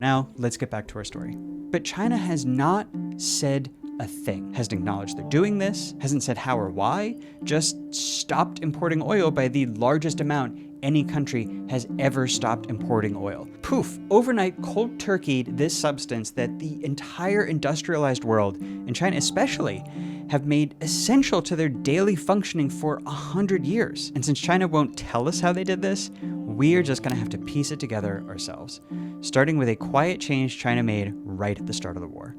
Now, let's get back to our story. But China has not said a thing, hasn't acknowledged they're doing this, hasn't said how or why, just stopped importing oil by the largest amount any country has ever stopped importing oil. Poof, overnight cold turkeyed this substance that the entire industrialized world, and China especially, have made essential to their daily functioning for 100 years. And since China won't tell us how they did this, we're just gonna have to piece it together ourselves, starting with a quiet change China made right at the start of the war.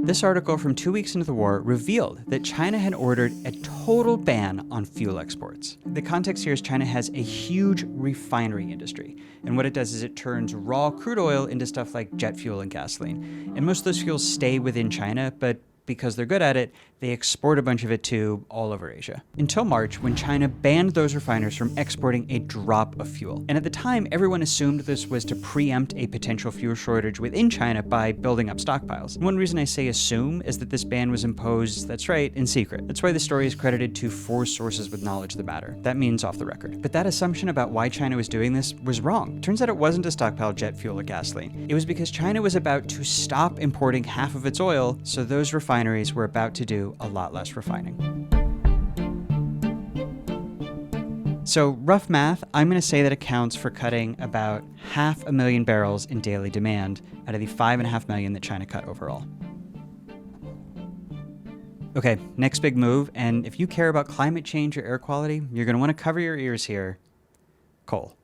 This article from 2 weeks into the war revealed that China had ordered a total ban on fuel exports. The context here is China has a huge refinery industry, and what it does is it turns raw crude oil into stuff like jet fuel and gasoline. And most of those fuels stay within China, but because they're good at it, they export a bunch of it to all over Asia. Until March, when China banned those refiners from exporting a drop of fuel. And at the time, everyone assumed this was to preempt a potential fuel shortage within China by building up stockpiles. And one reason I say assume is that this ban was imposed, that's right, in secret. That's why the story is credited to 4 sources with knowledge of the matter. That means off the record. But that assumption about why China was doing this was wrong. Turns out it wasn't to stockpile jet fuel or gasoline. It was because China was about to stop importing half of its oil, so those refineries were about to do a lot less refining. So rough math, I'm going to say that accounts for cutting about 500,000 barrels in daily demand out of the 5.5 million that China cut overall. Okay, next big move, and if you care about climate change or air quality, you're going to want to cover your ears here. Coal.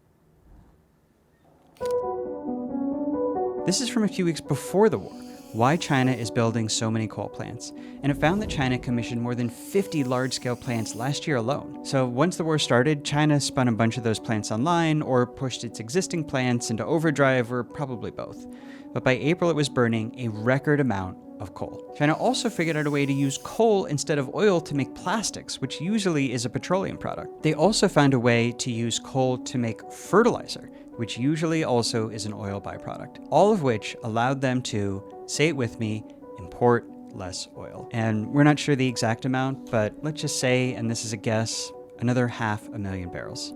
This is from a few weeks before the war. Why China is building so many coal plants, and it found that China commissioned more than 50 large-scale plants last year alone. So once the war started, China spun a bunch of those plants online or pushed its existing plants into overdrive, or probably both. But by April it was burning a record amount of coal. China also figured out a way to use coal instead of oil to make plastics, which usually is a petroleum product. They also found a way to use coal to make fertilizer, which usually also is an oil byproduct. All of which allowed them to, say it with me, import less oil. And we're not sure the exact amount, but let's just say, and this is a guess, another 500,000 barrels.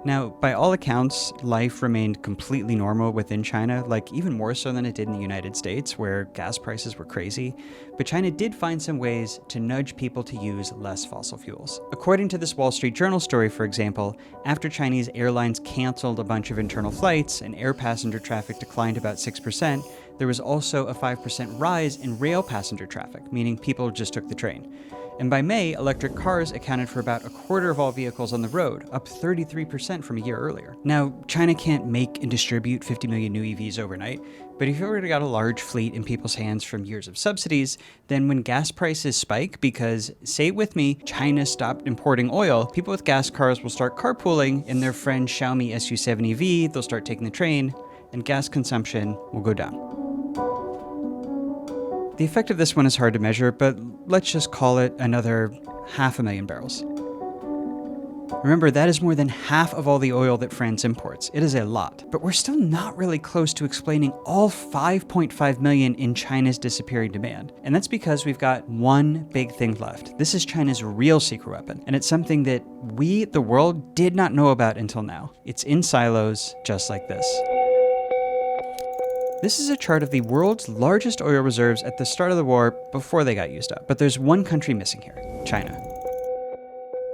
Now, by all accounts, life remained completely normal within China, like even more so than it did in the United States, where gas prices were crazy. But China did find some ways to nudge people to use less fossil fuels. According to this Wall Street Journal story, for example, after Chinese airlines canceled a bunch of internal flights and air passenger traffic declined about 6%, there was also a 5% rise in rail passenger traffic, meaning people just took the train. And by May, electric cars accounted for about a quarter of all vehicles on the road, up 33% from a year earlier. Now, China can't make and distribute 50 million new EVs overnight, but if you already got a large fleet in people's hands from years of subsidies, then when gas prices spike because, say it with me, China stopped importing oil, people with gas cars will start carpooling in their friend Xiaomi SU7 EV, they'll start taking the train, and gas consumption will go down. The effect of this one is hard to measure, but let's just call it another 500,000 barrels. Remember, that is more than half of all the oil that France imports. It is a lot. But we're still not really close to explaining all 5.5 million in China's disappearing demand. And that's because we've got one big thing left. This is China's real secret weapon, and it's something that we, the world, did not know about until now. It's in silos, just like this. This is a chart of the world's largest oil reserves at the start of the war before they got used up. But there's one country missing here, China.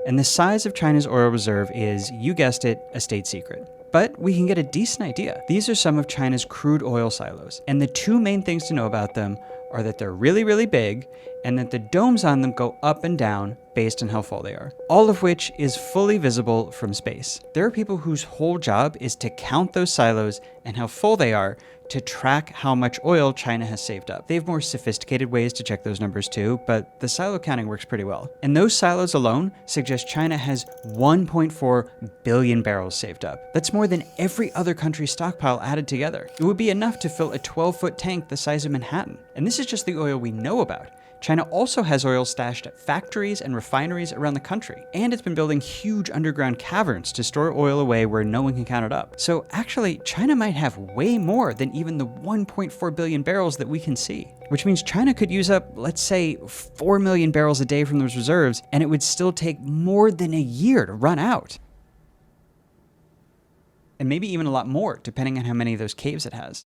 And the size of China's oil reserve is, you guessed it, a state secret. But we can get a decent idea. These are some of China's crude oil silos. And the 2 main things to know about them are that they're really, really big, and that the domes on them go up and down based on how full they are. All of which is fully visible from space. There are people whose whole job is to count those silos and how full they are to track how much oil China has saved up. They have more sophisticated ways to check those numbers too, but the silo counting works pretty well. And those silos alone suggest China has 1.4 billion barrels saved up. That's more than every other country's stockpile added together. It would be enough to fill a 12-foot tank the size of Manhattan. And this is just the oil we know about. China also has oil stashed at factories and refineries around the country, and it's been building huge underground caverns to store oil away where no one can count it up. So actually, China might have way more than even the 1.4 billion barrels that we can see. Which means China could use up, let's say, 4 million barrels a day from those reserves, and it would still take more than a year to run out. and maybe even a lot more, depending on how many of those caves it has.